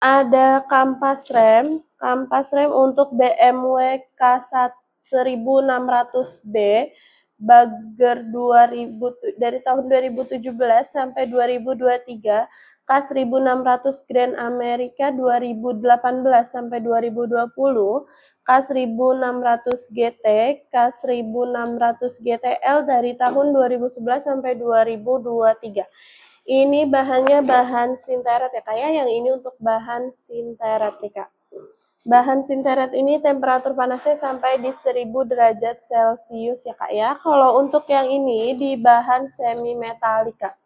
Ada kampas rem untuk BMW K1600B Bagger 2000 dari tahun 2017 sampai 2023, K1600 Grand America 2018 sampai 2020, K1600 GT, K1600 GTL dari tahun 2011 sampai 2023. Ini bahannya bahan sinteret ya Kak ya, yang ini untuk bahan sinteret nih Kak. Bahan sinteret ini temperatur panasnya sampai di 1000 derajat Celcius ya Kak ya. Kalau untuk yang ini di bahan semi metalik Kak.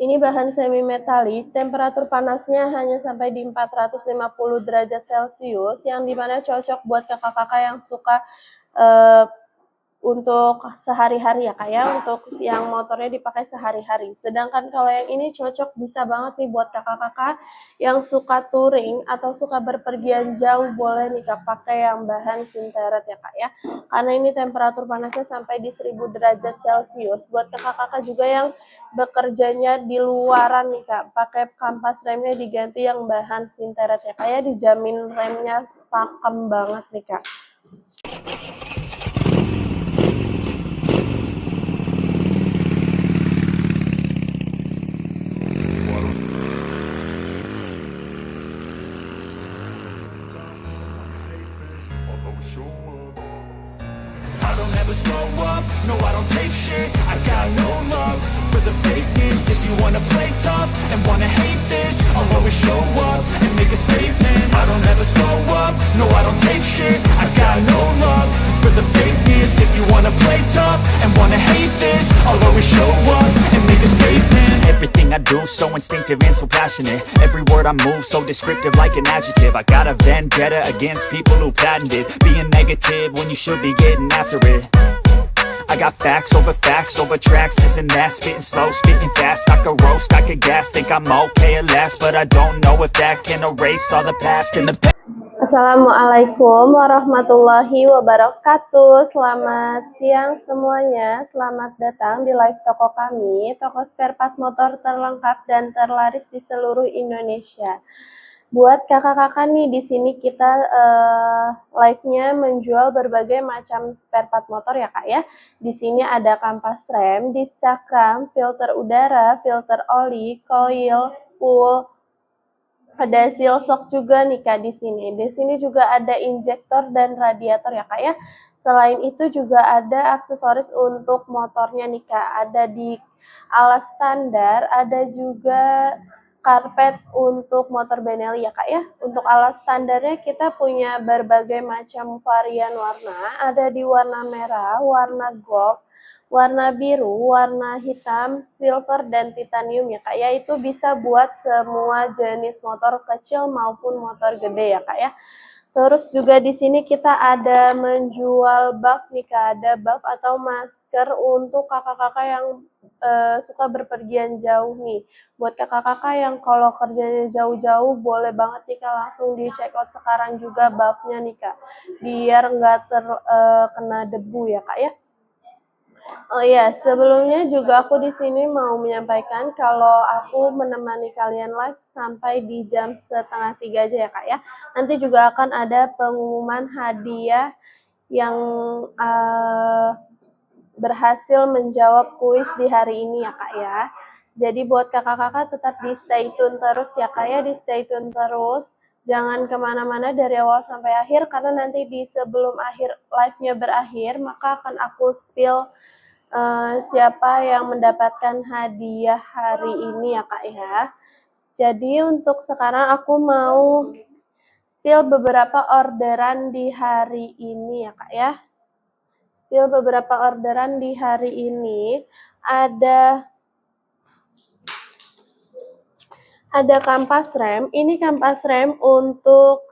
Ini bahan semi metalik, temperatur panasnya hanya sampai di 450 derajat Celcius, yang dimana cocok buat kakak-kakak yang suka untuk sehari-hari ya Kak ya, untuk yang motornya dipakai sehari-hari. Sedangkan kalau yang ini cocok bisa banget nih buat kakak-kakak yang suka touring atau suka berpergian jauh, boleh nih Kak pakai yang bahan sinteret ya Kak ya. Karena ini temperatur panasnya sampai di 1000 derajat Celcius. Buat kakak-kakak juga yang bekerjanya di luaran nih Kak, pakai kampas remnya diganti yang bahan sinteret ya Kak ya, dijamin remnya pakem banget nih Kak. I don't ever slow up, no I don't take shit. I got no love for the fakeness. If you wanna play tough and wanna hate this, I'll always show up and make a statement. I don't ever slow up, no I don't take shit. I got no love for the fakeness. If you wanna play tough and wanna hate this, I'll always show up and make a statement. Everything I do so instinctive and so passionate. Every word I move so descriptive like an adjective. I got a vendetta against people who patented being negative when you should be getting after it. I got facts over tracks, this and that, spitting slow, spitting fast. I could roast, I could gas, think I'm okay at last, but I don't know if that can erase all the past and the past. Assalamualaikum warahmatullahi wabarakatuh. Selamat siang semuanya. Selamat datang di live toko kami, toko spare part motor terlengkap dan terlaris di seluruh Indonesia. Buat kakak-kakak nih, di sini kita live-nya menjual berbagai macam spare part motor ya Kak ya. Di sini ada kampas rem, disc cakram, filter udara, filter oli, coil, spool. Ada seal shock juga nih Kak di sini. Di sini juga ada injektor dan radiator ya Kak ya. Selain itu juga ada aksesoris untuk motornya nih Kak. Ada di alas standar, ada juga karpet untuk motor Benelli ya Kak ya. Untuk alas standarnya kita punya berbagai macam varian warna. Ada di warna merah, warna gold, warna biru, warna hitam, silver, dan titanium ya Kak ya. Itu bisa buat semua jenis motor kecil maupun motor gede ya Kak ya. Terus juga di sini kita ada menjual buff nih Kak, ada buff atau masker untuk kakak-kakak yang suka berpergian jauh nih. Buat kakak-kakak yang kalau kerjanya jauh-jauh, boleh banget nih Kak langsung di check out sekarang juga buffnya nih Kak, biar nggak terkena debu ya Kak ya. Oh iya, sebelumnya juga aku di sini mau menyampaikan kalau aku menemani kalian live sampai di jam 2:30 aja ya Kak ya. Nanti juga akan ada pengumuman hadiah yang berhasil menjawab kuis di hari ini ya Kak ya. Jadi buat kakak-kakak tetap di stay tune terus ya Kak ya, di stay tune terus. Jangan kemana-mana dari awal sampai akhir, karena nanti di sebelum live-nya berakhir, maka akan aku spill siapa yang mendapatkan hadiah hari ini ya Kak ya. Jadi untuk sekarang aku mau spill beberapa orderan di hari ini ya Kak ya. Spill beberapa orderan di hari ini. Ada kampas rem. Ini kampas rem untuk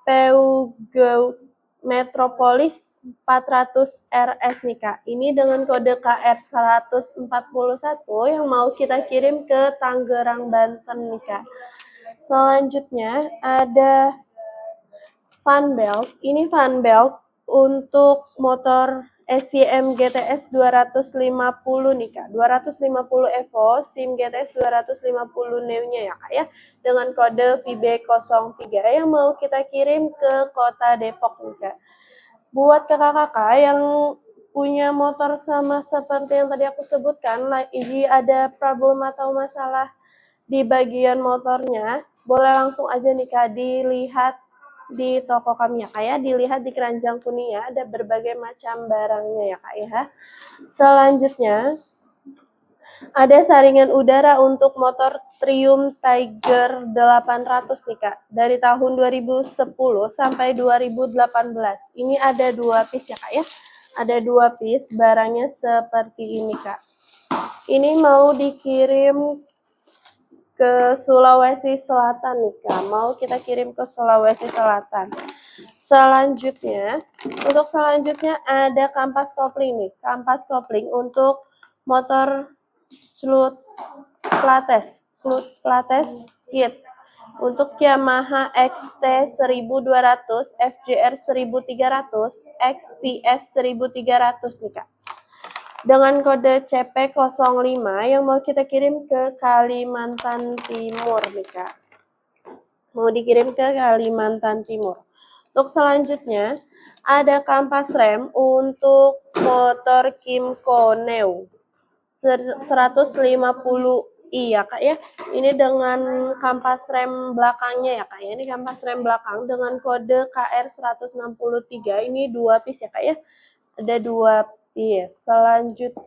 Peugeot Metropolis 400 RS nih Kak. Ini dengan kode KR141 yang mau kita kirim ke Tangerang, Banten nih Kak. Selanjutnya ada fan belt. Ini fan belt untuk motor SYM GTS 250 nih Kak, 250 Evo SIM GTS 250 Neo-nya ya Kak ya, dengan kode VB03 yang mau kita kirim ke kota Depok nih Kak. Buat kakak-kakak yang punya motor sama seperti yang tadi aku sebutkan, lagi ada problem atau masalah di bagian motornya, boleh langsung aja nih Kak dilihat di toko kami ya Kak ya, dilihat di keranjang kuningnya ada berbagai macam barangnya ya Kak ya. Selanjutnya ada saringan udara untuk motor Triumph Tiger 800 nih Kak, dari tahun 2010 sampai 2018. Ini ada 2 piece ya Kak ya, ada 2 piece, barangnya seperti ini Kak. Ini mau dikirim ke Sulawesi Selatan nih Kak, mau kita kirim ke Sulawesi Selatan. Selanjutnya, untuk selanjutnya ada kampas kopling nih, kampas kopling untuk motor Slut Plates kit untuk Yamaha XT 1200, FJR 1300, XPS 1300 nih Kak. Dengan kode CP05 yang mau kita kirim ke Kalimantan Timur nih Kak. Mau dikirim ke Kalimantan Timur. Untuk selanjutnya ada kampas rem untuk motor Kymco Neo 150i ya Kak ya. Ini dengan kampas rem belakangnya ya Kak ya. Ini kampas rem belakang dengan kode KR163. Ini 2 piece ya Kak ya. Ada 2 piece. Selanjutnya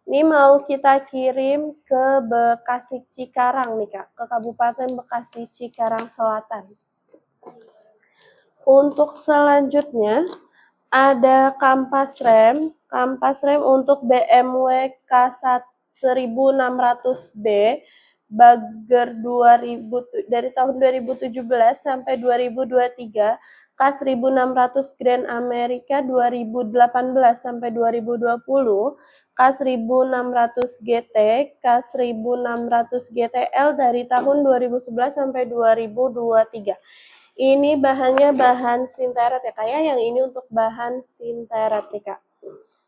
ini mau kita kirim ke Bekasi Cikarang nih Kak, ke Kabupaten Bekasi Cikarang Selatan. Untuk selanjutnya ada kampas rem untuk BMW K1600B Bagger 2000 dari tahun 2017 sampai 2023, K1600 Grand America 2018 sampai 2020, K1600 GT, K1600 GTL dari tahun 2011 sampai 2023. Ini bahannya bahan sinteret ya Kak ya, yang ini untuk bahan sinteret nih Kak.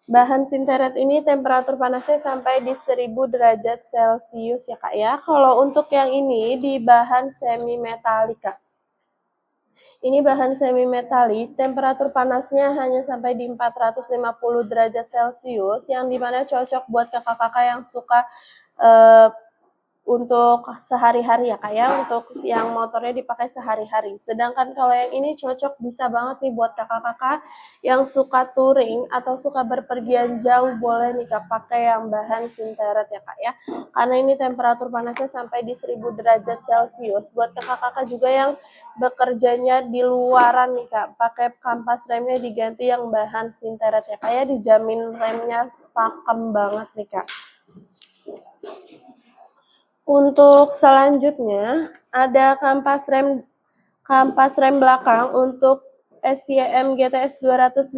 Bahan sinteret ini temperatur panasnya sampai di 1000 derajat Celcius ya Kak ya. Kalau untuk yang ini di bahan semi metalik Kak. Ini bahan semi metalik, temperatur panasnya hanya sampai di 450 derajat Celcius, yang dimana cocok buat kakak-kakak yang suka untuk sehari-hari ya Kak ya, untuk yang motornya dipakai sehari-hari. Sedangkan kalau yang ini cocok bisa banget nih buat kakak-kakak yang suka touring atau suka berpergian jauh, boleh nih Kak pakai yang bahan sinteret ya Kak ya. Karena ini temperatur panasnya sampai di 1000 derajat Celcius. Buat kakak-kakak juga yang bekerjanya di luaran nih Kak, pakai kampas remnya diganti yang bahan sinteret ya Kak ya, dijamin remnya pakem banget nih Kak. Untuk selanjutnya ada kampas rem belakang untuk SYM GTS 250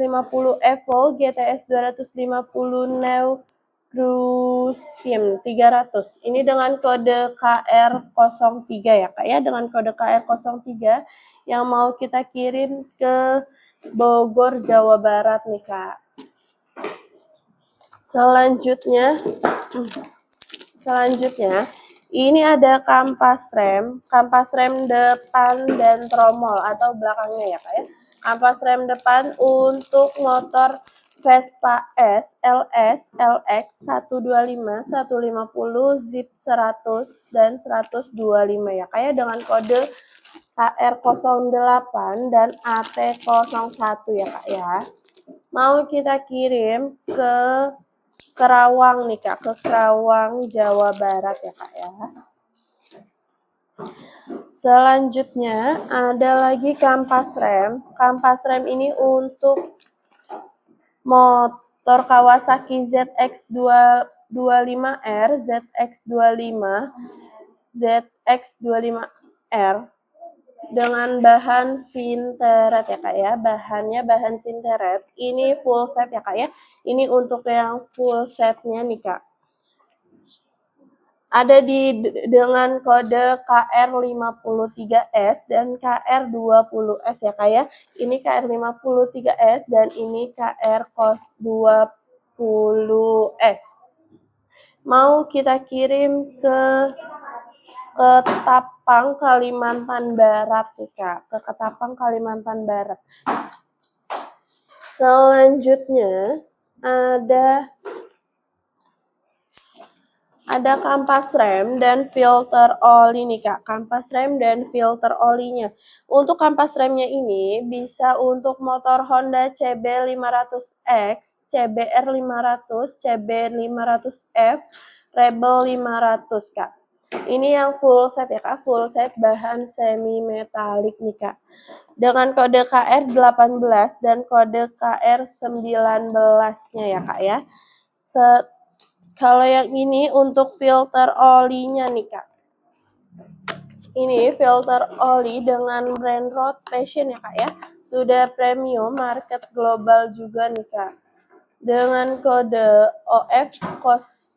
Evo, GTS 250 Neo Crusim 300. Ini dengan kode KR03 ya Kak ya, dengan kode KR03 yang mau kita kirim ke Bogor, Jawa Barat nih Kak. Selanjutnya ini ada kampas rem depan dan tromol atau belakangnya ya Kak ya. Kampas rem depan untuk motor Vespa S, LS, LX 125, 150, Zip 100 dan 125 ya Kak ya, dengan kode KR08 dan AT01 ya Kak ya. Mau kita kirim ke Kerawang nih Kak, ke Kerawang, Jawa Barat ya Kak ya. Selanjutnya ada lagi kampas rem. Kampas rem ini untuk motor Kawasaki ZX25R, ZX25, ZX25R dengan bahan sinteret ya Kak ya, bahannya bahan sinteret. Ini full set ya Kak ya, ini untuk yang full setnya nih Kak. ada dengan kode KR53S dan KR20S ya Kak ya. Ini KR53S dan ini KR20S. Mau kita kirim ke Ketapang, Kalimantan Barat nih Kak. Ke Ketapang, Kalimantan Barat. Selanjutnya ada kampas rem dan filter oli nih Kak. Kampas rem dan filter olinya. Untuk kampas remnya ini bisa untuk motor Honda CB500X, CBR500, CB500F, Rebel 500 Kak. Ini yang full set ya Kak, full set bahan semi metalik nih Kak. Dengan kode KR18 dan kode KR19-nya ya Kak ya. Kalau yang ini untuk filter olinya nih Kak. Ini filter oli dengan brand Road Passion ya Kak ya. Sudah premium, market global juga nih Kak. Dengan kode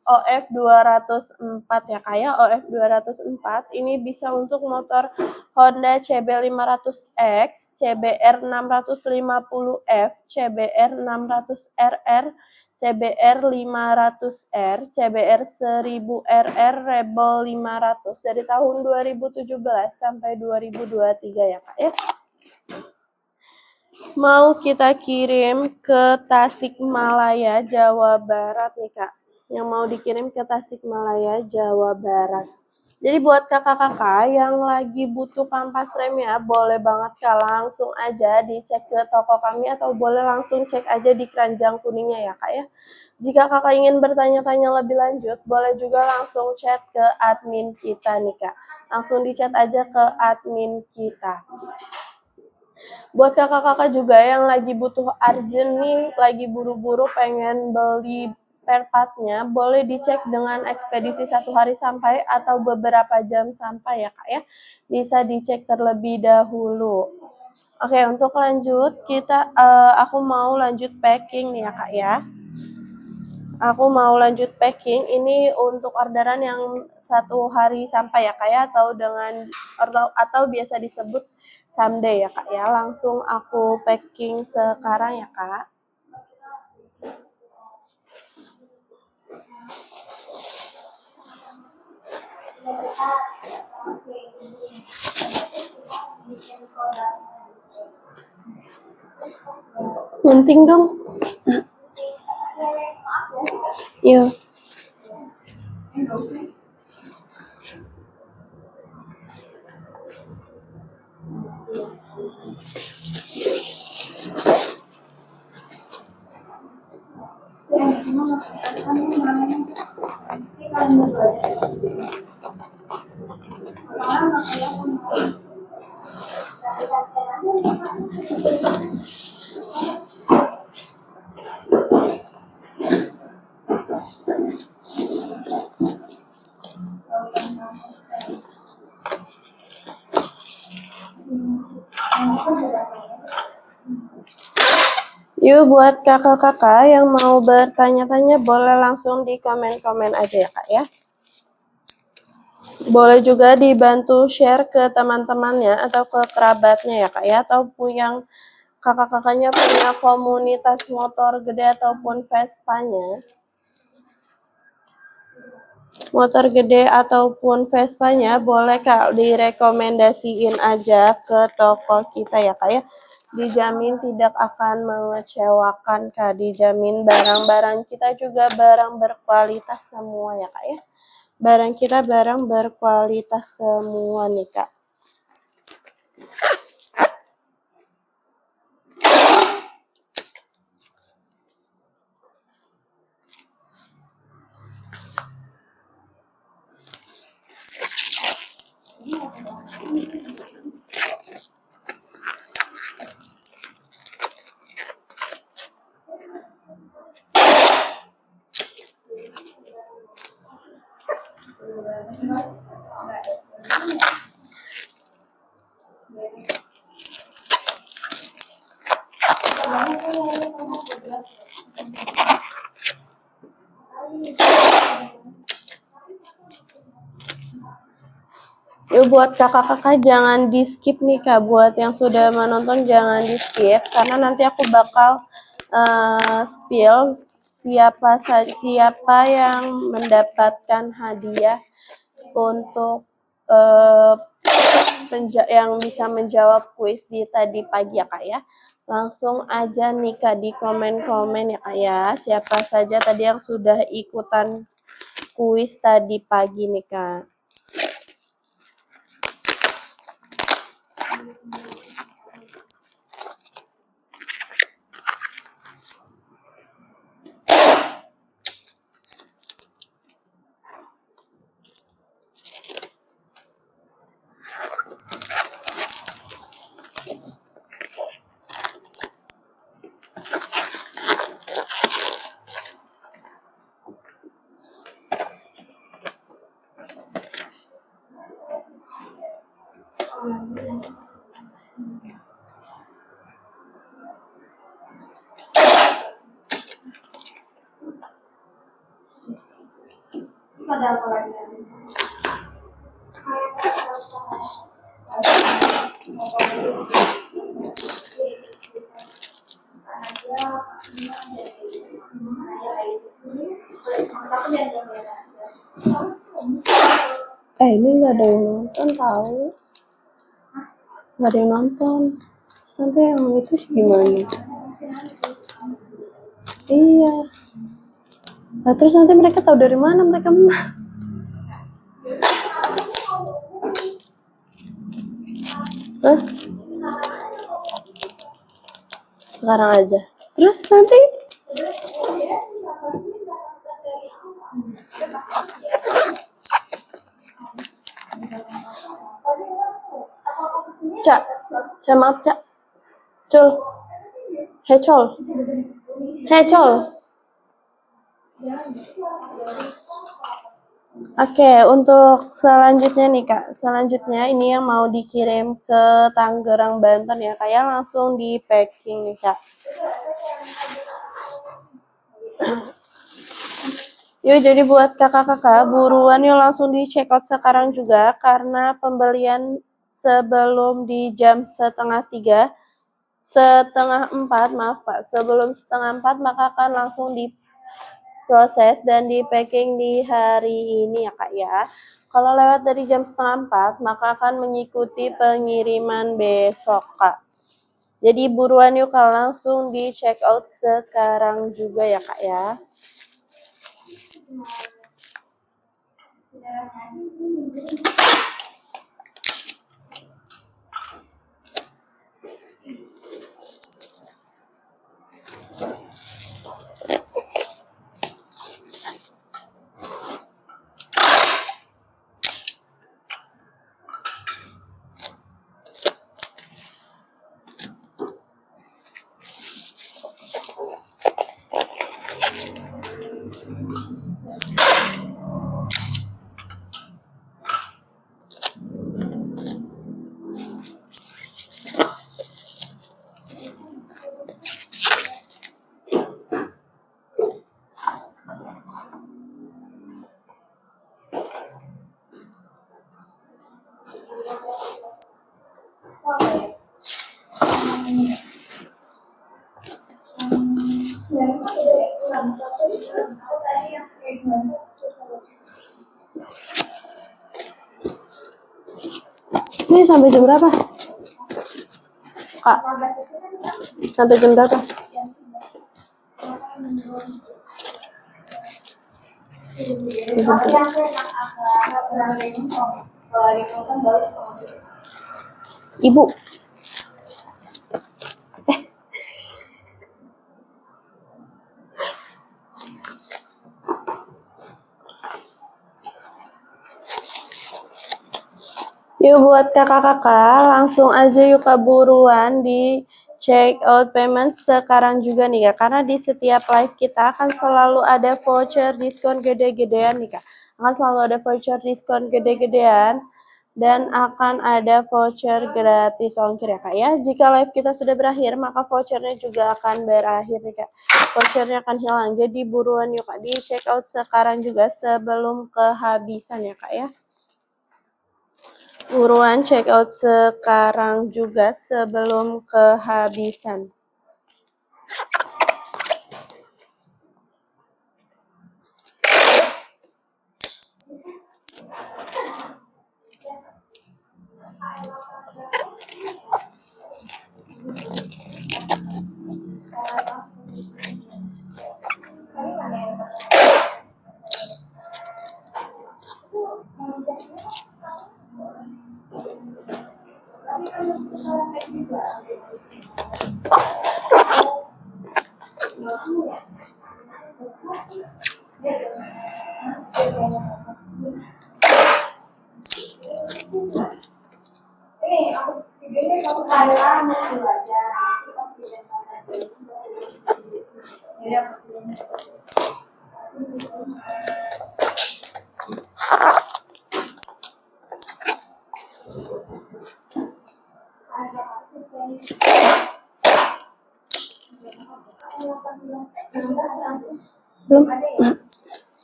OF204 ya Kak ya. OF204 ini bisa untuk motor Honda CB500X, CBR650F, CBR600RR, CBR500R, CBR1000RR, Rebel 500 dari tahun 2017 sampai 2023 ya Kak ya. Mau kita kirim ke Tasikmalaya, Jawa Barat nih Kak. Yang mau dikirim ke Tasikmalaya, Jawa Barat. Jadi buat kakak-kakak yang lagi butuh kampas rem ya, boleh banget Kak, langsung aja dicek ke toko kami atau boleh langsung cek aja di keranjang kuningnya ya Kak ya. Jika kakak ingin bertanya-tanya lebih lanjut, boleh juga langsung chat ke admin kita nih Kak. Langsung di-chat aja ke admin kita. Buat kakak-kakak juga yang lagi butuh urgent nih, lagi buru-buru pengen beli spare partnya, boleh dicek dengan ekspedisi 1 hari sampai atau beberapa jam sampai ya Kak ya. Bisa dicek terlebih dahulu. Oke, untuk lanjut aku mau lanjut packing nih ya Kak ya. Aku mau lanjut packing. Ini untuk orderan yang 1 hari sampai ya Kak ya, atau biasa disebut someday ya Kak ya. Langsung aku packing sekarang ya Kak. Gunting dong. Iya. Yuk buat kakak-kakak yang mau bertanya-tanya boleh langsung di komen-komen aja ya Kak ya. Boleh juga dibantu share ke teman-temannya atau ke kerabatnya ya Kak ya, ataupun yang kakak-kakaknya punya komunitas motor gede ataupun Vespa-nya. Motor gede ataupun Vespa-nya boleh Kak direkomendasiin aja ke toko kita ya Kak ya. Dijamin tidak akan mengecewakan Kak, dijamin barang-barang kita juga barang berkualitas semua ya Kak ya. Barang kita barang berkualitas semua nih Kak. Yuk buat kakak-kakak jangan di skip nih kak, buat yang sudah menonton jangan di skip karena nanti aku bakal spill siapa yang mendapatkan hadiah untuk yang bisa menjawab kuis di tadi pagi ya kak ya. Langsung aja nih kak di komen-komen ya kak ya, siapa saja tadi yang sudah ikutan kuis tadi pagi nih kak. Ada apa lagi? Ini nggak ada yang nonton tahu, nggak ada yang nonton. Nanti yang itu gimana? Iya. Nah terus nanti mereka tahu dari mana mereka menang? Hah? Sekarang aja. Terus nanti Cak, maaf Cak. Cul. Hecol. Oke, untuk selanjutnya nih Kak. Selanjutnya ini yang mau dikirim ke Tangerang, Banten ya Kak ya. Langsung di packing nih Kak. Yuk jadi buat kakak-kakak buruan yuk langsung di check out sekarang juga karena pembelian sebelum di jam setengah 4 sebelum setengah 4 maka akan langsung diproses dan di packing di hari ini ya kak ya. Kalau lewat dari jam setengah 4 maka akan mengikuti pengiriman besok kak. Jadi buruan yuk kak langsung di check out sekarang juga ya kak ya. Ini sampai jam berapa? Kak, sampai jam berapa? Ibu. Yuk buat kakak-kakak langsung aja yuk keburuan di check out payment sekarang juga nih kak. Karena di setiap live kita akan selalu ada voucher diskon gede-gedean nih kak. Akan selalu ada voucher diskon gede-gedean dan akan ada voucher gratis ongkir ya kak ya. Jika live kita sudah berakhir maka vouchernya juga akan berakhir nih kak. Vouchernya akan hilang. Jadi buruan yuk kak di check out sekarang juga sebelum kehabisan ya kak ya. Buruan check out sekarang juga sebelum kehabisan.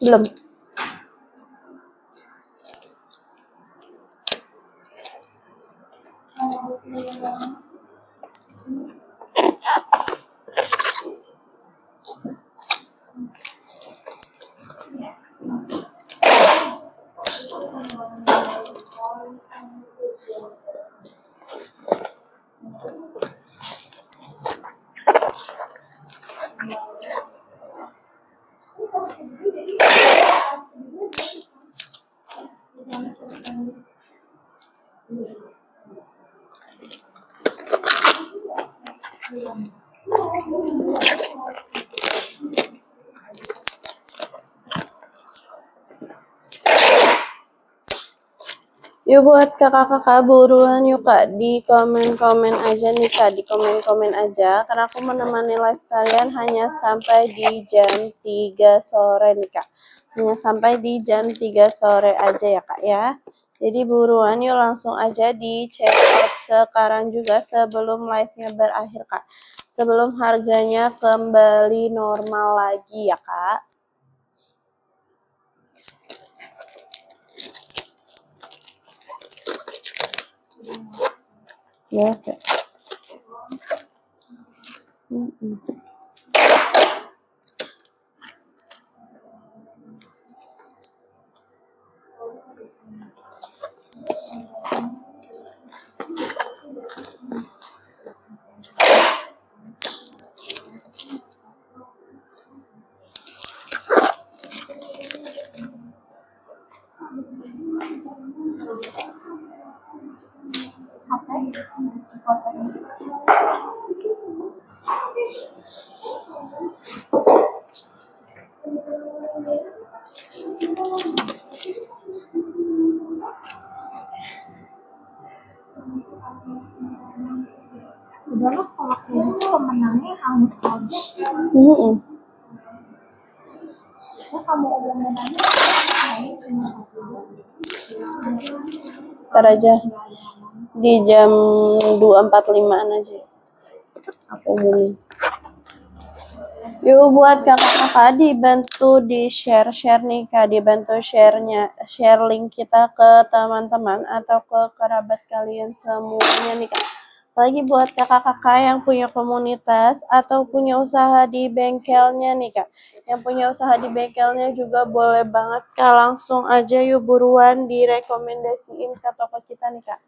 Belum? Belum. Yuk buat kakak-kakak buruan yuk kak, di komen-komen aja nih kak, di komen-komen aja, karena aku menemani live kalian hanya sampai di jam 3 sore nih kak, hanya sampai di jam 3 sore aja ya kak ya. Jadi buruan yuk langsung aja di check out sekarang juga sebelum live-nya berakhir kak, sebelum harganya kembali normal lagi ya kak. Ya kak. Udahlah kalau kayak gitu pemenangnya Hangus aja. Ya kamu udah menangnya cuma satu. Ntar aja di jam 2.45 aja aku umumin. Yuk buat kakak-kakak dibantu di share nih kak, dibantu share link kita ke teman-teman atau ke kerabat kalian semuanya nih kak. Apalagi buat kakak-kakak yang punya komunitas atau punya usaha di bengkelnya nih kak, yang punya usaha di bengkelnya juga boleh banget kak, langsung aja yuk buruan direkomendasiin ke toko kita nih kak.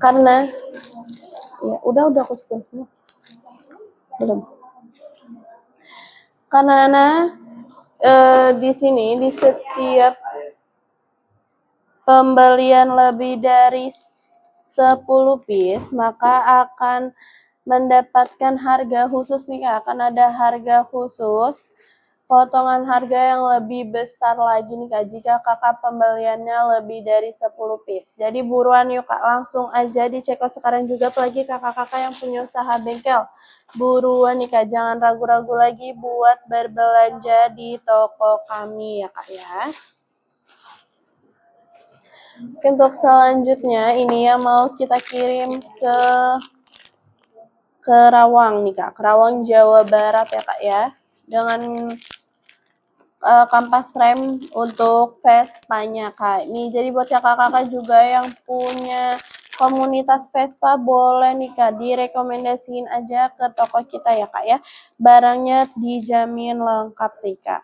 Karena ya udah aku spill semua belum, karena di sini di setiap pembelian lebih dari 10 piece maka akan mendapatkan harga khusus nih kak, akan ada harga khusus, potongan harga yang lebih besar lagi nih kak jika kakak pembeliannya lebih dari 10 piece. Jadi buruan yuk kak, langsung aja di check out sekarang juga, apalagi kakak-kakak yang punya usaha bengkel. Buruan nih kak, jangan ragu-ragu lagi buat berbelanja di toko kami ya kak ya. Untuk selanjutnya ini yang mau kita kirim ke Kerawang nih kak, Kerawang Jawa Barat ya kak ya, dengan kampas rem untuk Vespanya Kak. Ini jadi buat kakak-kakak juga yang punya komunitas Vespa boleh nih Kak direkomendasiin aja ke toko kita ya Kak ya. Barangnya dijamin lengkap nih Kak.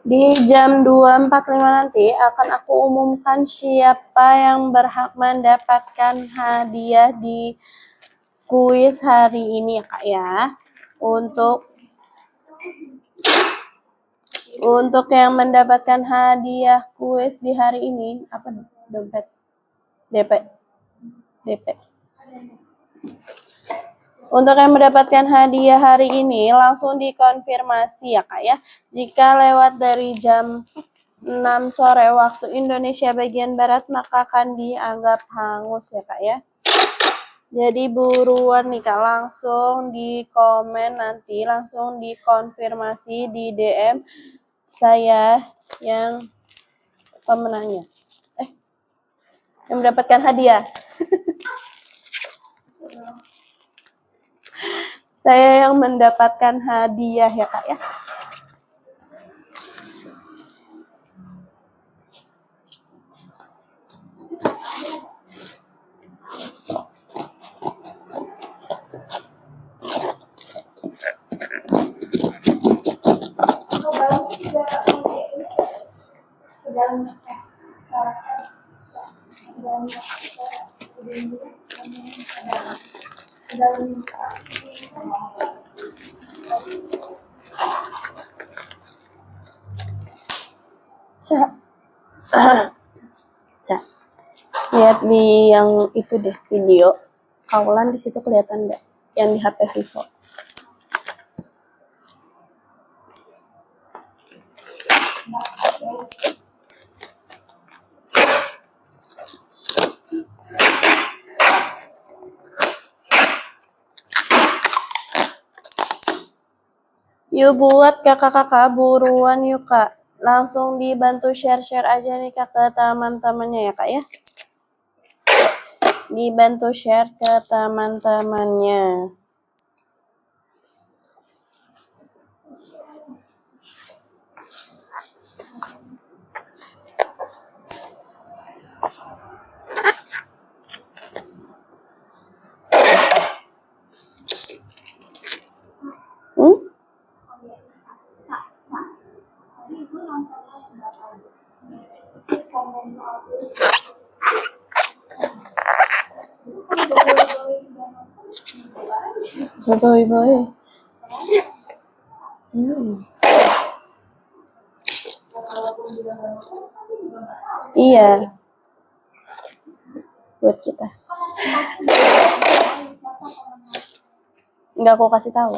Di jam 2.45 nanti akan aku umumkan siapa yang berhak mendapatkan hadiah di kuis hari ini ya Kak ya. Untuk yang mendapatkan hadiah kuis di hari ini, apa dompet? DP. Untuk yang mendapatkan hadiah hari ini langsung dikonfirmasi ya Kak ya. Jika lewat dari jam 6 sore waktu Indonesia bagian Barat maka akan dianggap hangus ya Kak ya. Jadi buruan nih Kak, langsung di komen nanti, langsung dikonfirmasi di DM saya yang pemenangnya. Yang mendapatkan hadiah. Saya yang mendapatkan hadiah ya Kak ya. Cak. Cak. Lihat di yang itu deh video. Kaulan di situ kelihatan nggak? Yang di HP Vivo. Yuk buat kakak-kakak buruan yuk Kak. Langsung dibantu share-share aja nih Kak ke teman-temannya ya Kak ya. Dibantu share ke teman-temannya. Boy. Iya. Buat kita. Enggak aku kasih tahu.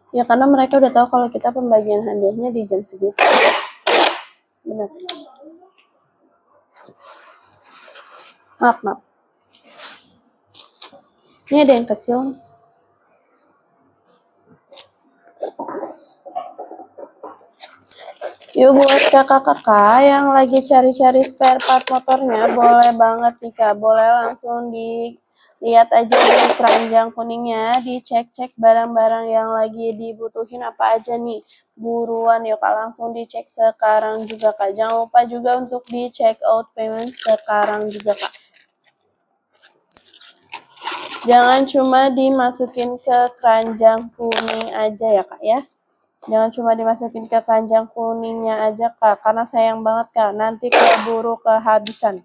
Ya karena mereka udah tahu kalau kita pembagian hadiahnya di jam segitu. Benar. Maaf. Ini ada yang kecil. Yuk buat kakak-kakak yang lagi cari-cari spare part motornya, boleh banget nih Kak. Boleh langsung dilihat aja di keranjang kuningnya, dicek-cek barang-barang yang lagi dibutuhin apa aja nih. Buruan yuk Kak, langsung dicek sekarang juga Kak. Jangan lupa juga untuk di check out payment sekarang juga Kak. Jangan cuma dimasukin ke keranjang kuning aja ya Kak ya. Jangan cuma dimasukin ke keranjang kuningnya aja Kak, karena sayang banget Kak, nanti keburu kehabisan.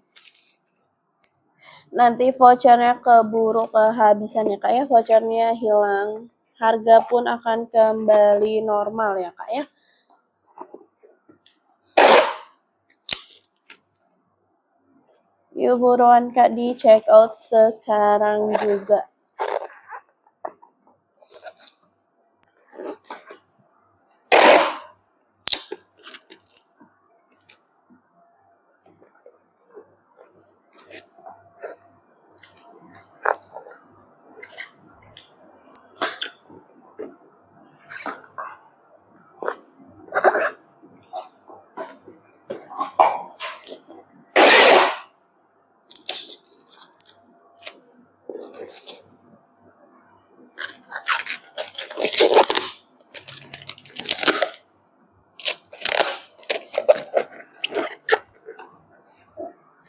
Nanti vouchernya keburu kehabisan ya Kak ya, vouchernya hilang. Harga pun akan kembali normal ya Kak ya. Yuk buruan Kak di check out sekarang juga.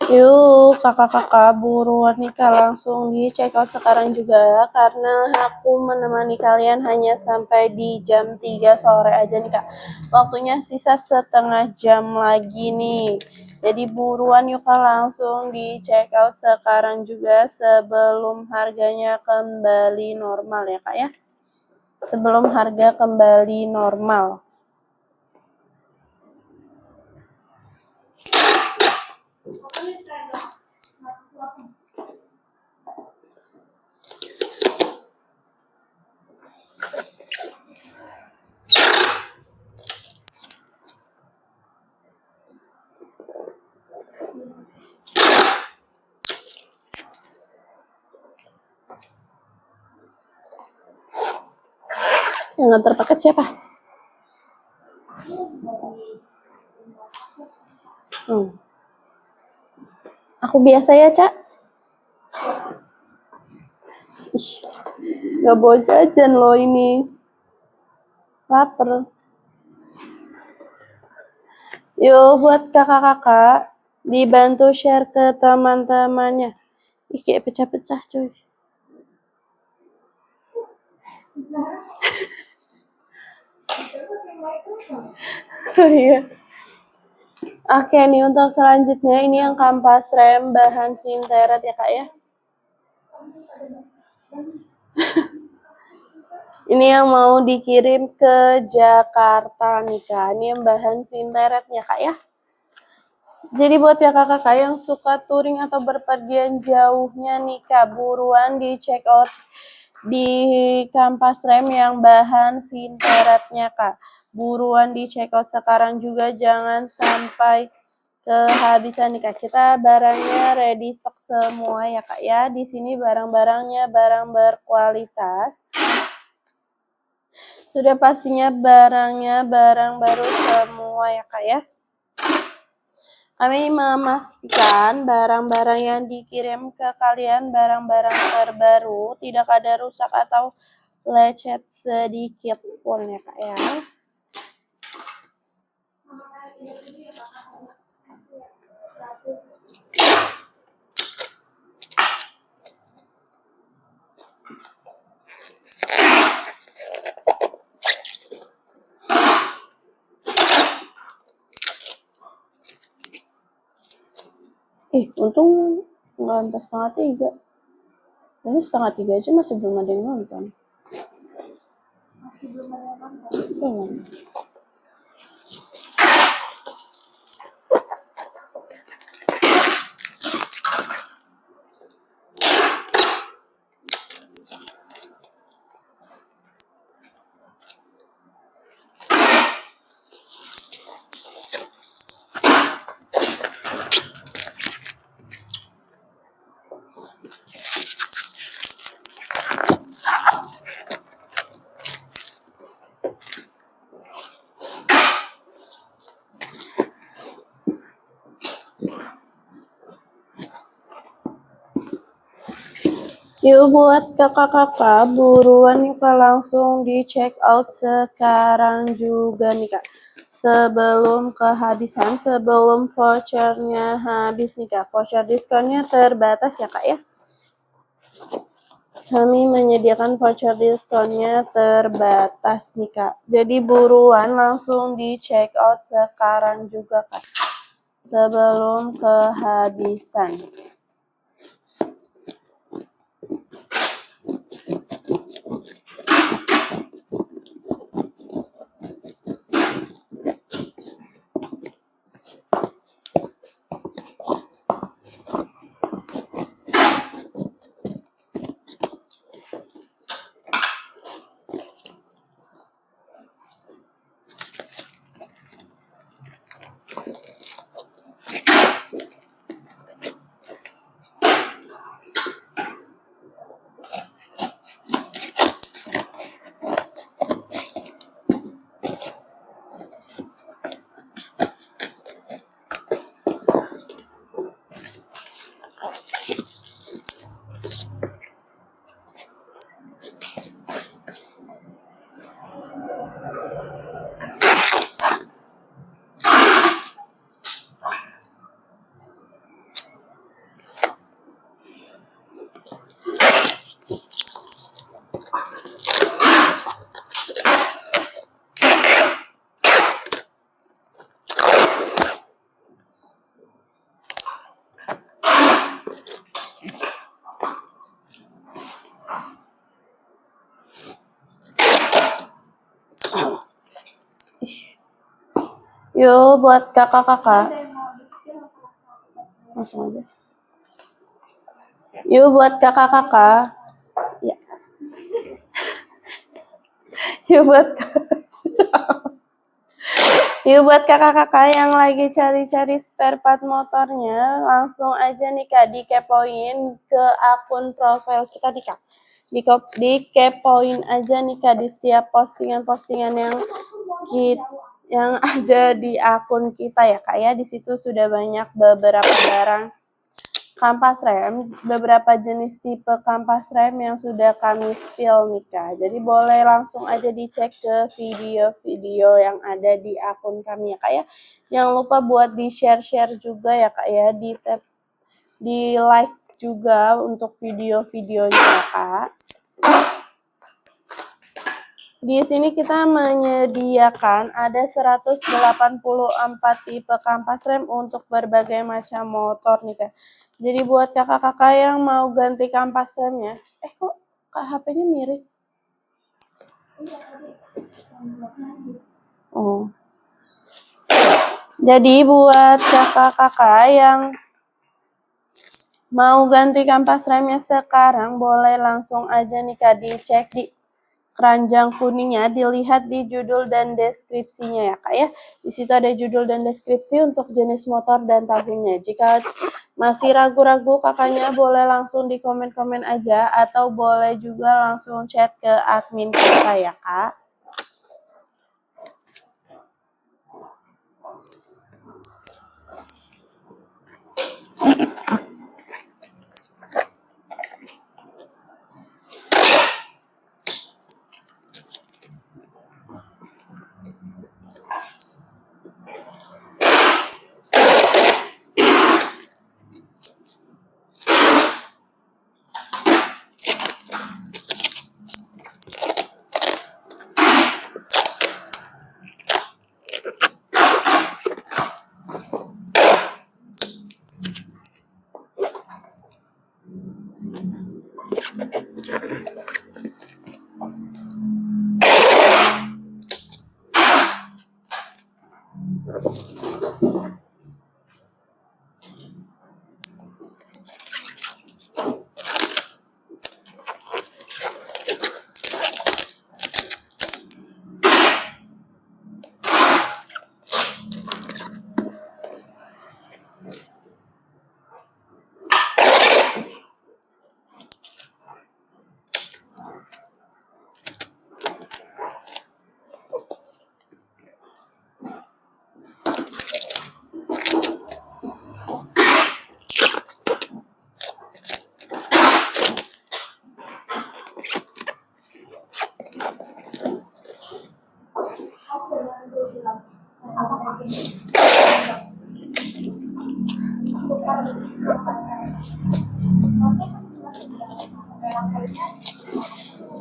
Yuk, kakak-kakak buruan nih Kak, langsung di check out sekarang juga karena aku menemani kalian hanya sampai di jam 3 sore aja nih Kak. Waktunya sisa setengah jam lagi nih. Jadi buruan yuk Kak, langsung di check out sekarang juga sebelum harganya kembali normal ya Kak ya. Sebelum harga kembali normal. Yang nganter paket siapa? Aku biasa ya, Cak. Ih, gak bawa jajan loh ini. Laper. Yuk, buat kakak-kakak, dibantu share ke teman-temannya. Ih, kayak pecah-pecah, cuy. Oh iya. Oke, nih untuk selanjutnya ini yang kampas rem bahan sinteret ya Kak ya. Ini yang mau dikirim ke Jakarta nih Kak. Ini yang bahan sinteretnya Kak ya. Jadi buat ya kakak-kakak yang suka touring atau berpergian jauhnya nih Kak, buruan di check out di kampas rem yang bahan sinteretnya Kak. Buruan di check out sekarang juga, jangan sampai kehabisan nih Kak. Kita barangnya ready stock semua ya Kak ya. Di sini barang-barangnya barang berkualitas. Sudah pastinya barangnya barang baru semua ya Kak ya. Kami memastikan barang-barang yang dikirim ke kalian barang-barang terbaru, tidak ada rusak atau lecet sedikit pun ya Kak ya. Untung nggak sampai setengah 3. Ini setengah 3 aja masih belum ada yang nonton. Masih belum ada yang nonton. Yuk buat kakak-kakak, buruan nih Kak, langsung di check out sekarang juga nih Kak. Sebelum kehabisan, sebelum vouchernya habis nih Kak. Voucher diskonnya terbatas ya Kak ya. Kami menyediakan voucher diskonnya terbatas nih Kak. Jadi buruan langsung di check out sekarang juga Kak. Sebelum kehabisan. Yuk buat kakak-kakak. Langsung aja. Yuk buat kakak-kakak. Ya. Yuk buat Yuk buat kakak-kakak yang lagi cari-cari spare part motornya, langsung aja nih Kak dikepoin ke akun profil kita nih Kak. Dikepoin aja nih Kak di setiap postingan-postingan yang ada di akun kita ya Kak ya. Di situ sudah banyak beberapa barang kampas rem, beberapa jenis tipe kampas rem yang sudah kami spill nih Kak. Jadi boleh langsung aja dicek ke video-video yang ada di akun kami ya Kak ya. Jangan lupa buat di-share-share juga ya Kak ya, di like juga untuk video-videonya ya Kak. Di sini kita menyediakan ada 184 tipe kampas rem untuk berbagai macam motor nih Kak. Jadi buat kakak-kakak yang mau ganti kampas remnya, kok HP-nya mirip? Oh. Jadi buat kakak-kakak yang mau ganti kampas remnya sekarang, boleh langsung aja nih Kak dicek di keranjang kuningnya, dilihat di judul dan deskripsinya ya Kak ya. Di situ ada judul dan deskripsi untuk jenis motor dan tahunnya. Jika masih ragu-ragu kakaknya, boleh langsung di komen-komen aja atau boleh juga langsung chat ke admin kita ya Kak.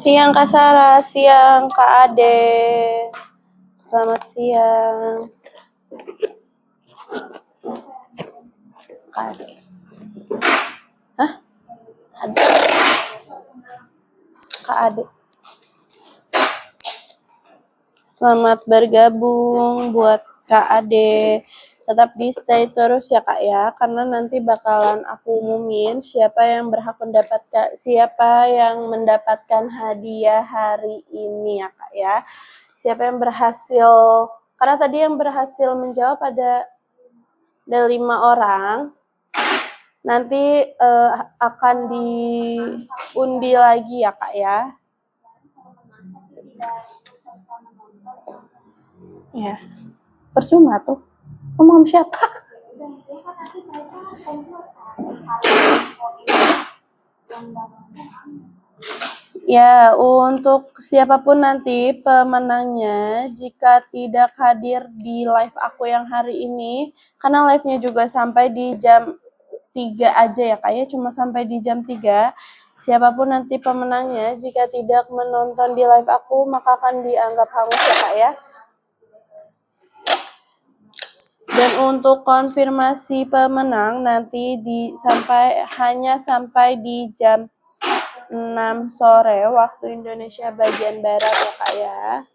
Siang Kak Sarah, siang Kak Ade. Selamat siang. Kak Ade. Hah? Ade. Kak Ade. Selamat bergabung buat Kak Ade. Tetap di stay terus ya Kak ya, karena nanti bakalan aku umumin siapa yang mendapatkan hadiah hari ini ya Kak ya. Siapa yang berhasil, karena tadi yang berhasil menjawab ada 5 orang. Nanti akan diundi lagi ya Kak ya. Ya, percuma tuh. Ngomong siapa? Ya, untuk siapapun nanti pemenangnya, jika tidak hadir di live aku yang hari ini, karena live-nya juga sampai di jam 3 aja ya Kak ya, cuma sampai di jam 3. Siapapun nanti pemenangnya, jika tidak menonton di live aku, maka akan dianggap hangus ya Kak ya. Dan untuk konfirmasi pemenang nanti hanya sampai di jam 6 sore waktu Indonesia bagian Barat ya Kak ya.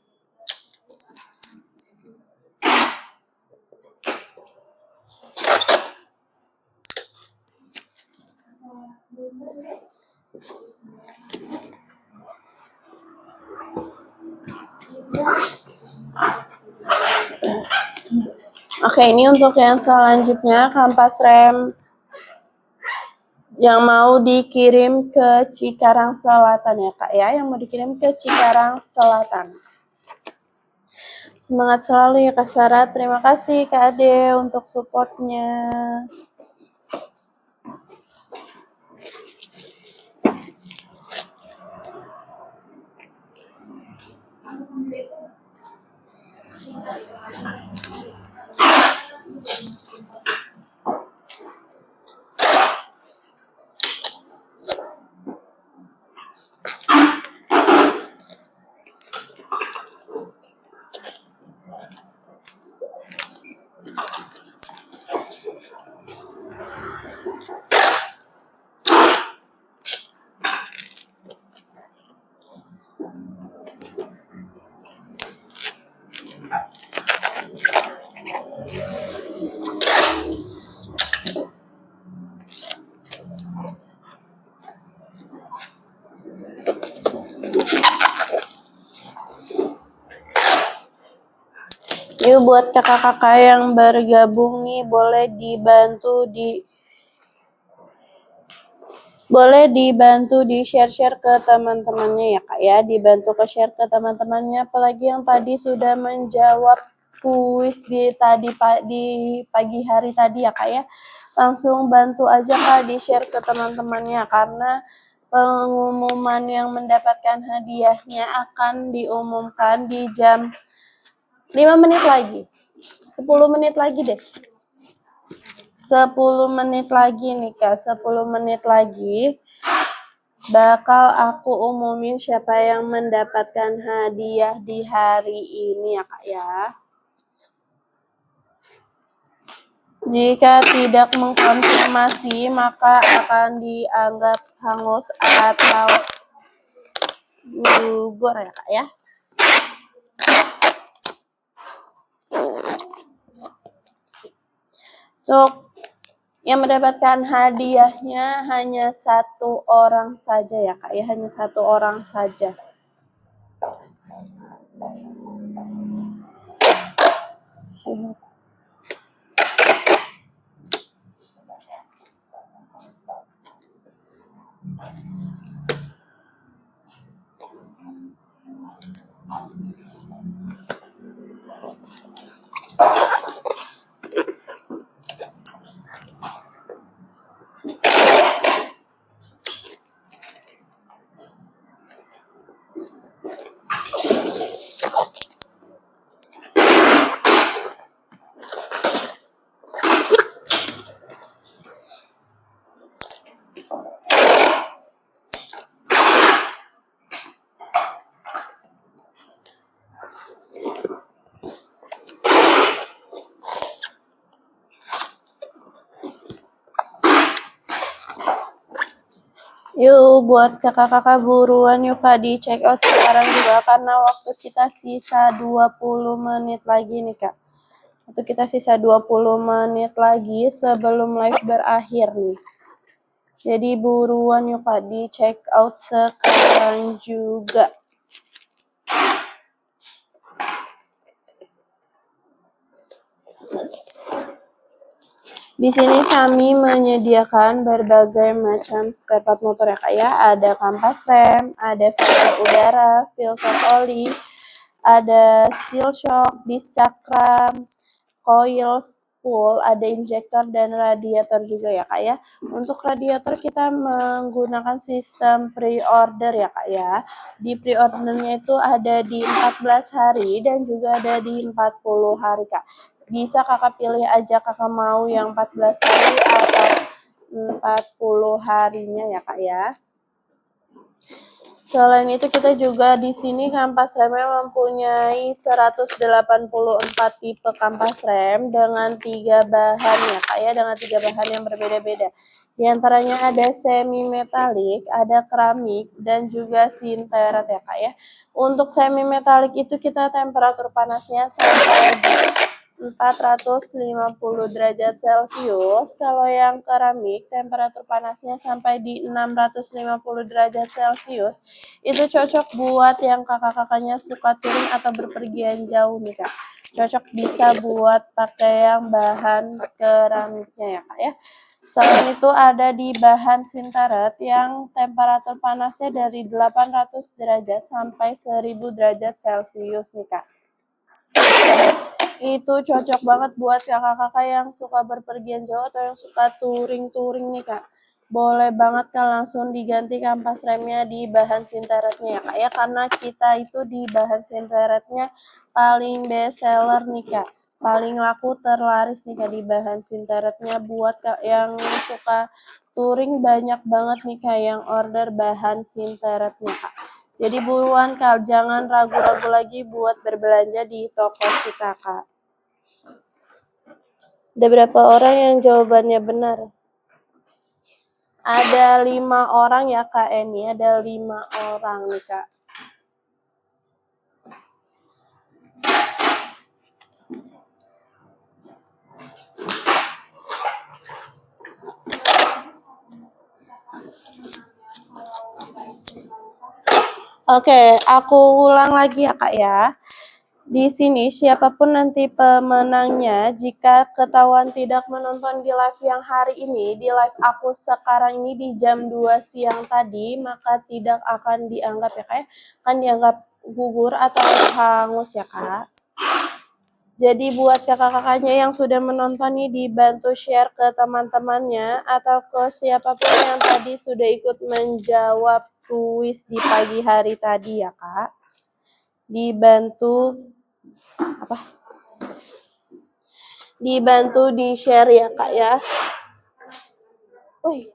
Oke, ini untuk yang selanjutnya kampas rem yang mau dikirim ke Cikarang Selatan ya Kak ya, yang mau dikirim ke Cikarang Selatan. Semangat selalu ya Kak Sarah, terima kasih Kak Ade untuk supportnya. Yuk buat kakak-kakak yang bergabung nih boleh dibantu di share-share ke teman-temannya ya Kak ya, dibantu ke share ke teman-temannya, apalagi yang tadi sudah menjawab kuis di pagi hari tadi ya Kak ya, langsung bantu aja Kak di share ke teman-temannya, karena pengumuman yang mendapatkan hadiahnya akan diumumkan di jam 5 menit lagi, 10 menit lagi deh. 10 menit lagi nih Kak, 10 menit lagi bakal aku umumin siapa yang mendapatkan hadiah di hari ini ya Kak ya. Jika tidak mengkonfirmasi maka akan dianggap hangus atau gugur ya Kak ya. Untuk yang mendapatkan hadiahnya hanya 1 orang saja ya Kak ya, hanya 1 orang saja. Yuk buat kakak-kakak buruan yuk Kak di check out sekarang juga, karena waktu kita sisa 20 menit lagi nih Kak. Waktu kita sisa 20 menit lagi sebelum live berakhir nih. Jadi buruan yuk Kak di check out sekarang juga. Di sini kami menyediakan berbagai macam spare part motor ya Kak ya. Ada kampas rem, ada filter udara, filter oli, ada seal shock, disc cakram, coil spool, ada injektor dan radiator juga ya Kak ya. Untuk radiator kita menggunakan sistem pre-order ya Kak ya. Di pre-ordernya itu ada di 14 hari dan juga ada di 40 hari Kak. Bisa kakak pilih aja kakak mau yang 14 hari atau 40 harinya ya Kak ya. Selain itu kita juga di sini kampas remnya mempunyai 184 tipe kampas rem dengan 3 bahan ya Kak ya, dengan 3 bahan yang berbeda-beda. Di antaranya ada semi metalik, ada keramik dan juga sinteret ya Kak ya. Untuk semi metalik itu kita temperatur panasnya sampai di 450 derajat Celcius. Kalau yang keramik, temperatur panasnya sampai di 650 derajat Celcius. Itu cocok buat yang kakak-kakaknya suka touring atau berpergian jauh nih Kak. Cocok bisa buat pakai yang bahan keramiknya ya Kak ya. Selain itu ada di bahan sinteret yang temperatur panasnya dari 800 derajat sampai 1000 derajat Celcius nih Kak. Itu cocok banget buat kakak-kakak yang suka berpergian jauh atau yang suka touring-touring nih Kak. Boleh banget Kak langsung diganti kampas remnya di bahan sinteretnya ya Kak ya. Karena kita itu di bahan sinteretnya paling best seller nih Kak. Paling laku terlaris nih Kak di bahan sinteretnya. Buat Kak yang suka touring banyak banget nih Kak yang order bahan sinteretnya Kak. Jadi buruan Kak, jangan ragu-ragu lagi buat berbelanja di toko kita Kak. Ada berapa orang yang jawabannya benar? Ada 5 orang ya Kak Eni, ada 5 orang nih Kak. Oke, aku ulang lagi ya Kak ya. Di sini siapapun nanti pemenangnya, jika ketahuan tidak menonton di live yang hari ini, di live aku sekarang ini di jam 2 siang tadi, maka tidak akan dianggap ya Kak ya, kan dianggap gugur atau hangus ya Kak. Jadi buat kakak-kakaknya yang sudah menonton nih, dibantu share ke teman-temannya atau ke siapapun yang tadi sudah ikut menjawab kuis di pagi hari tadi ya Kak. Dibantu di share ya Kak ya. Woi.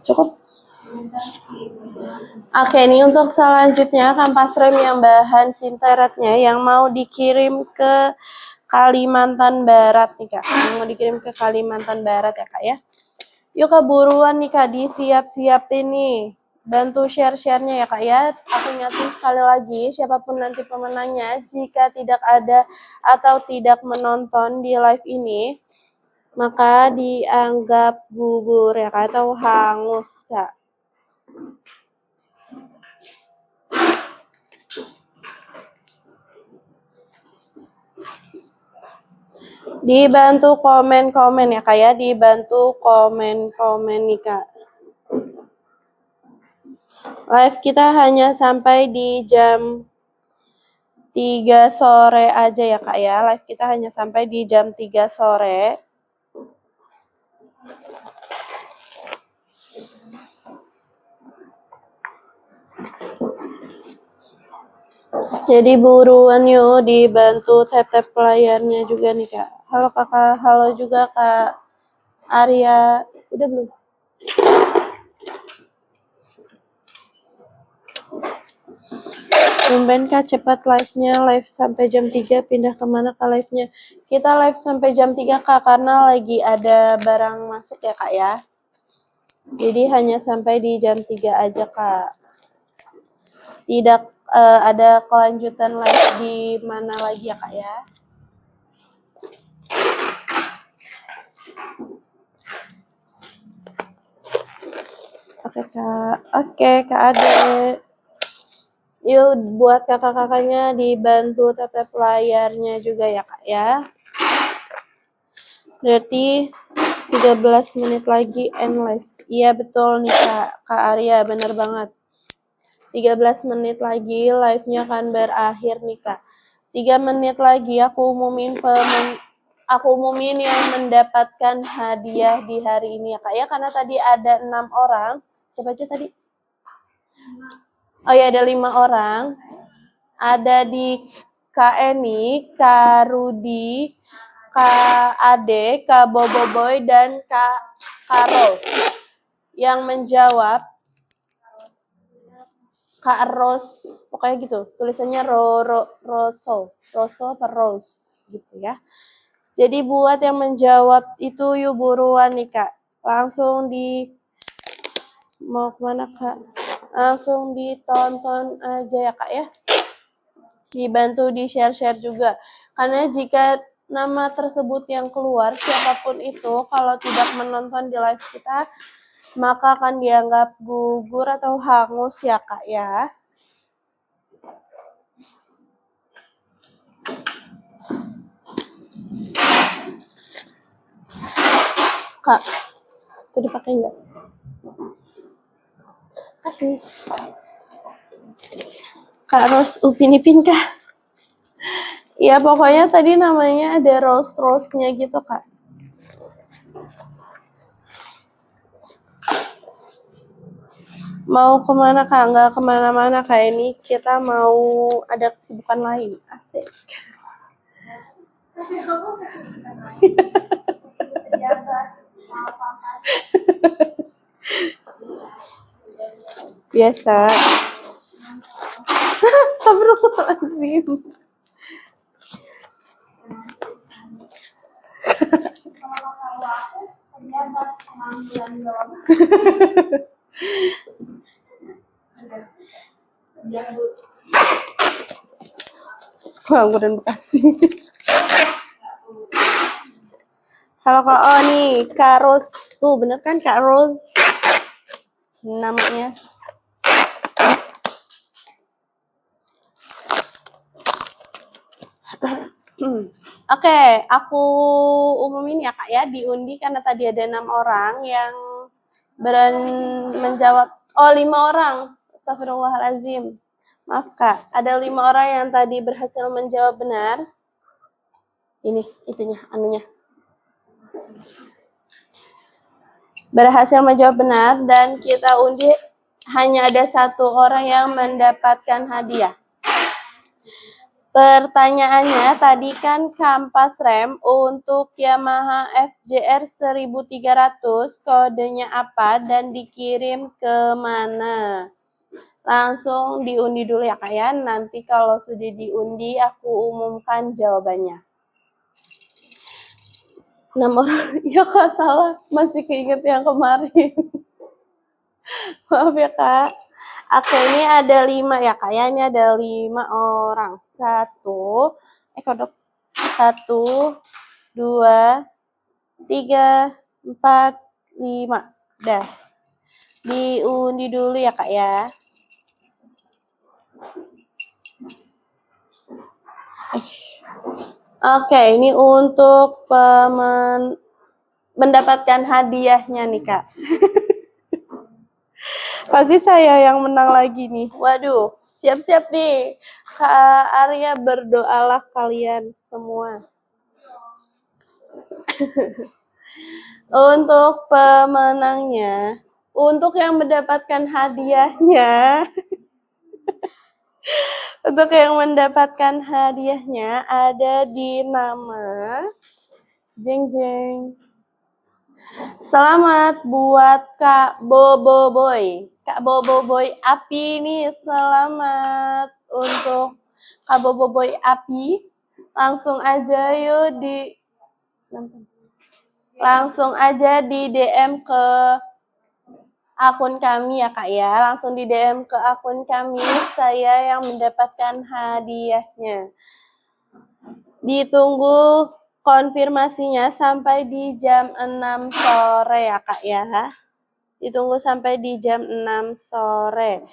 Cukup. Oke, ini untuk selanjutnya kampas rem yang bahan sinteretnya yang mau dikirim ke Kalimantan Barat nih Kak. Yang mau dikirim ke Kalimantan Barat ya Kak ya. Yuk Kak, buruan nih Kak, disiap-siapin nih. Bantu share-share-nya ya Kak ya. Aku ingatin sekali lagi, siapapun nanti pemenangnya, jika tidak ada atau tidak menonton di live ini, maka dianggap gugur ya Kak, atau hangus Kak. Dibantu komen-komen ya Kak ya, dibantu komen-komen nih Kak. Live kita hanya sampai di jam 3 sore aja ya Kak ya. Live kita hanya sampai di jam 3 sore. Jadi buruan yuk, dibantu tap-tap layarnya juga nih Kak. Halo Kakak, halo juga Kak Arya. Udah belum? Tumben Kak cepat live-nya, live sampai jam 3, pindah kemana Kak live-nya? Kita live sampai jam 3 Kak, karena lagi ada barang masuk ya Kak ya. Jadi hanya sampai di jam 3 aja Kak. Tidak ada kelanjutan live di mana lagi ya Kak ya. Oke Kak, oke Kak Ade. Yuk buat kakak-kakaknya dibantu tap layarnya juga ya Kak ya. Berarti 13 menit lagi end live. Iya betul nih Kak Arya, bener banget. 13 menit lagi live-nya akan berakhir nih Kak. 3 menit lagi aku umumin yang mendapatkan hadiah di hari ini ya Kak ya. Karena tadi ada 6 orang. Siapa aja tadi? Oh ya, ada 5 orang. Ada di Kak Eni, Kak Rudi, Kak Ade, Kak Boboiboy, dan Kak Karol yang menjawab Kak Ros, pokoknya gitu. Tulisannya Roso apa Rose gitu ya. Jadi buat yang menjawab itu yuk buruan nih Kak. Langsung mau kemana Kak? Langsung ditonton aja ya Kak ya. Dibantu di share-share juga. Karena jika nama tersebut yang keluar, siapapun itu, kalau tidak menonton di live kita, maka akan dianggap gugur atau hangus ya Kak ya. Kak, itu dipakai nggak? Kasih. Kak Ros Upin Ipin kah? Ya pokoknya tadi namanya ada Rose-nya gitu Kak. Mau kemana Kak? Nggak kemana-mana Kak, ini kita mau ada kesibukan lain. Asik. Biasa. Astagfirullahaladzim. Pengangguran Bekasi. Halo Kak, oh nih Kak Ros. Tuh bener kan Kak Ros namanya. Oke, aku umumin ya Kak ya, diundi karena tadi ada 6 orang yang menjawab. Oh 5 orang, astagfirullahaladzim. Maaf Kak, ada 5 orang yang tadi berhasil menjawab benar. Ini, itunya, anunya. Berhasil menjawab benar dan kita undi hanya ada 1 orang yang mendapatkan hadiah. Pertanyaannya tadi kan kampas rem untuk Yamaha FJR 1300 kodenya apa dan dikirim ke mana? Langsung diundi dulu ya Kak ya. Nanti kalau sudah diundi aku umumkan jawabannya. 6 orang. Ya Kak salah. Masih keinget yang kemarin. Maaf ya Kak. Oke, ini ada 5 ya Kak ya. Ini ada 5 orang. 1, 2, 3, 4, 5. Dah. Diundi dulu ya Kak ya. Oke, ini untuk mendapatkan hadiahnya nih Kak. Pasti saya yang menang lagi nih. Waduh, siap-siap nih. Kak Arya, berdoalah kalian semua. Untuk pemenangnya, untuk yang mendapatkan hadiahnya, untuk yang mendapatkan hadiahnya ada di nama Jeng Jeng. Selamat buat Kak Bobo Boy. Kak Bobo Boy Api nih, selamat untuk Kak Bobo Boy Api. Langsung aja yuk langsung aja di DM ke akun kami ya Kak ya. Langsung di DM ke akun kami, saya yang mendapatkan hadiahnya. Ditunggu konfirmasinya sampai di jam 6 sore ya Kak ya. Ditunggu sampai di jam 6 sore.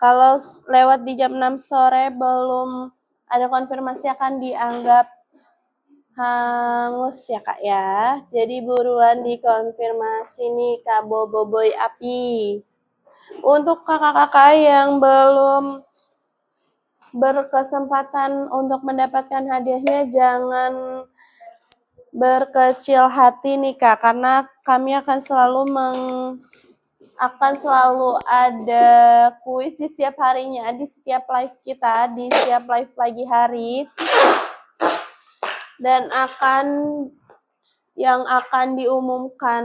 Kalau lewat di jam 6 sore belum ada konfirmasi akan dianggap hangus ya Kak ya. Jadi buruan dikonfirmasi nih Kak Bobo Boy Api. Untuk kakak-kakak yang belum berkesempatan untuk mendapatkan hadiahnya, jangan berkecil hati nih Kak, karena kami akan selalu ada kuis di setiap harinya, di setiap live kita, di setiap live pagi hari, dan yang akan diumumkan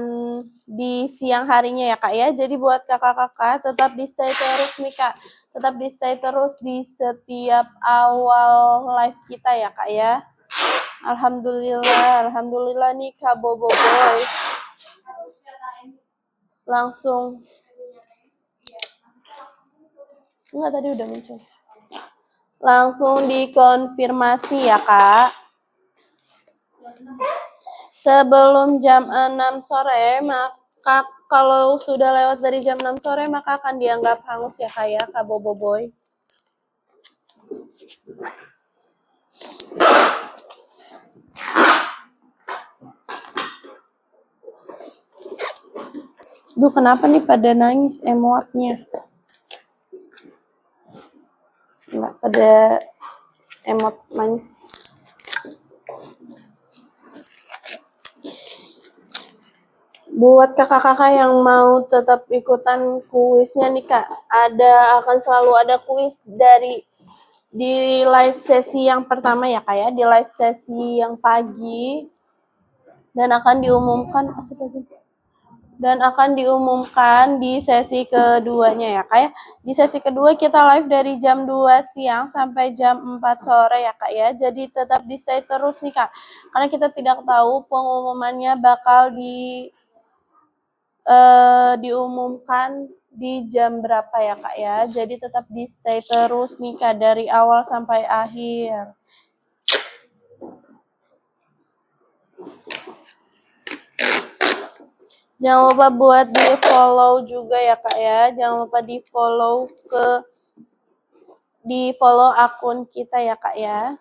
di siang harinya ya Kak ya. Jadi buat kakak-kakak tetap di stay terus nih Kak. tetap di stay terus di setiap awal live kita ya Kak ya. Alhamdulillah nih Kak Bobo Boy. Langsung. Enggak, tadi udah muncul. Langsung dikonfirmasi ya Kak. Sebelum jam 6 sore, maka kalau sudah lewat dari jam 6 sore, maka akan dianggap hangus ya Kak ya, Kak Bobo Boy. Duh, kenapa nih pada nangis emotnya? Enggak pada emot nangis. Buat kakak-kakak yang mau tetap ikutan kuisnya nih Kak, akan selalu ada kuis di live sesi yang pertama ya Kak ya, di live sesi yang pagi, dan akan diumumkan di sesi keduanya ya Kak ya. Di sesi kedua kita live dari jam 2 siang sampai jam 4 sore ya Kak ya. Jadi tetap di stay terus nih Kak, karena kita tidak tahu pengumumannya bakal diumumkan di jam berapa ya Kak ya. Jadi tetap di stay terus nih Kak dari awal sampai akhir. Jangan lupa buat di follow juga ya Kak ya. Jangan lupa di follow akun kita ya Kak ya.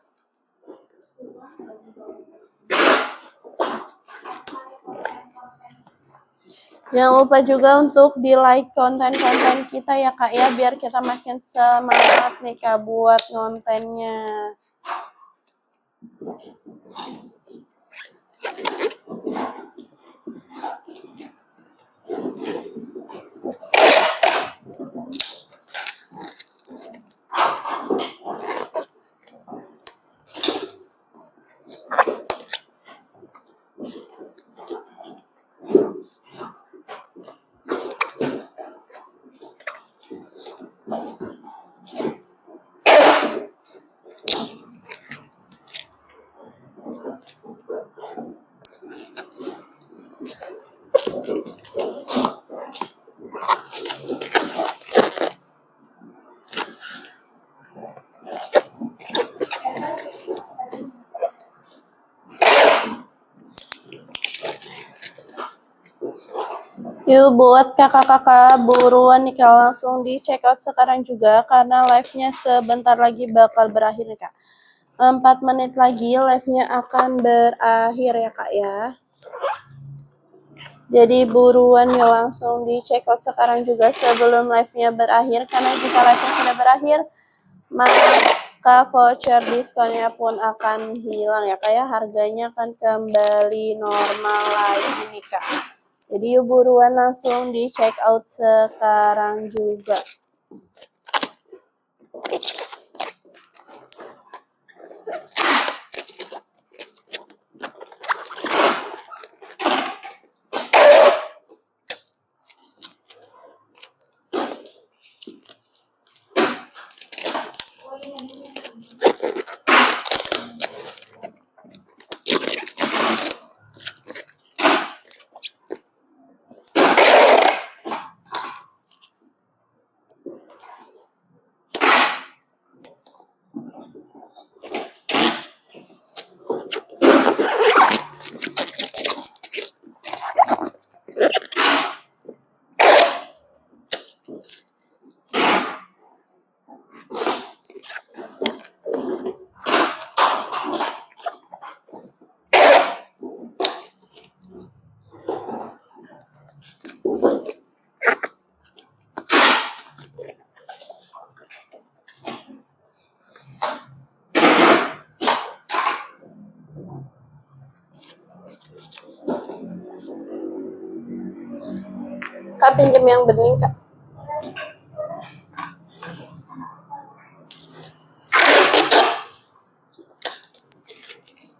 Jangan lupa juga untuk di like konten-konten kita ya Kak ya, biar kita makin semangat nih Kak buat kontennya. Yuk buat kakak-kakak buruan nih Kak, langsung di check out sekarang juga karena live-nya sebentar lagi bakal berakhir nih Kak. 4 menit lagi live-nya akan berakhir ya Kak ya. Jadi buruan yuk langsung di check out sekarang juga sebelum live-nya berakhir, karena jika live-nya sudah berakhir maka voucher diskonnya pun akan hilang ya Kak ya. Harganya akan kembali normal lagi nih Kak. Jadi yuk buruan langsung di check out sekarang juga. Kak pinjam yang bening Kak.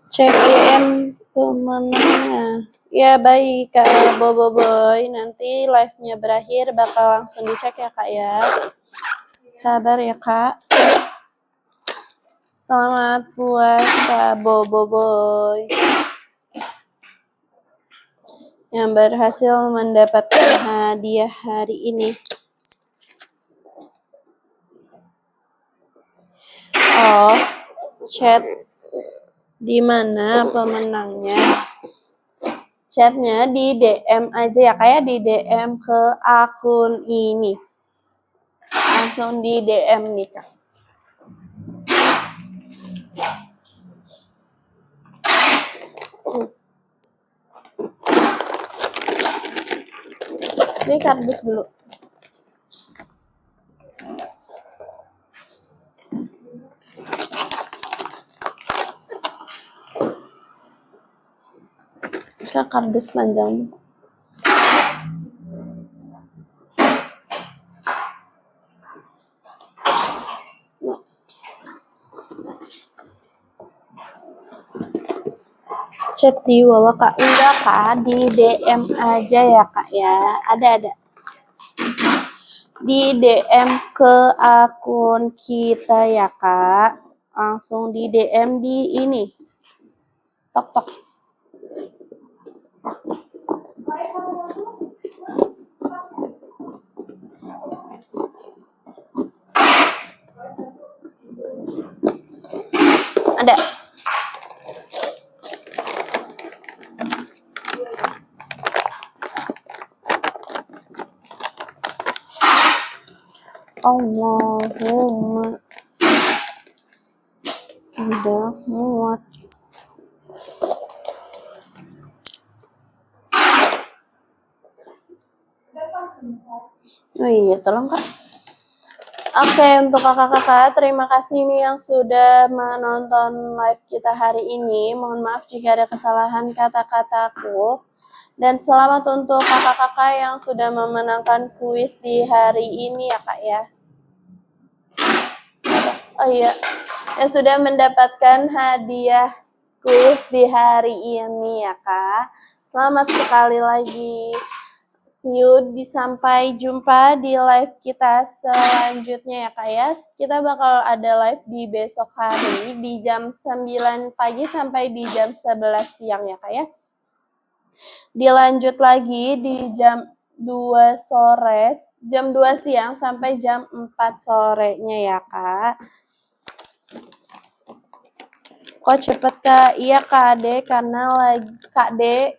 Cek IM pemenangnya. Ya baik Kak Bobo Boy, nanti live-nya berakhir bakal langsung dicek ya Kak ya. sabar ya Kak. Selamat puasa Boboiboy yang berhasil mendapatkan hadiah hari ini. Oh, chat di mana pemenangnya? Chatnya di DM aja ya, kayak di DM ke akun ini. Langsung di DM nih Kak. Ini kardus dulu. Kak, kardus panjang. Chat di bawah Kak. Enggak Kak, di DM aja ya Kak ya. Ada. Di DM ke akun kita ya Kak. Langsung di DM di ini. Tok. Ada. Allahumma udah muat. Oh iya, tolong Kak. Oke, untuk kakak-kakak, terima kasih nih yang sudah menonton live kita hari ini. Mohon maaf jika ada kesalahan kata-kataku. Dan selamat untuk kakak-kakak yang sudah memenangkan kuis di hari ini ya Kak ya. Oh iya, yang sudah mendapatkan hadiah kuis di hari ini ya Kak. Selamat sekali lagi. See you, sampai jumpa di live kita selanjutnya ya Kak ya. Kita bakal ada live di besok hari di jam 9 pagi sampai di jam 11 siang ya Kak ya. Dilanjut lagi di jam 2 sore, jam 2 siang sampai jam 4 sorenya ya Kak. Kok cepet Kak? Iya Kak D,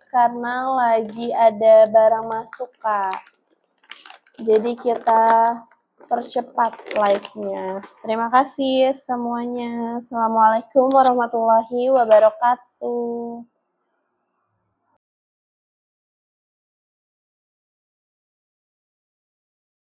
karena lagi ada barang masuk Kak. Jadi kita percepat live-nya. Terima kasih semuanya. Assalamualaikum warahmatullahi wabarakatuh.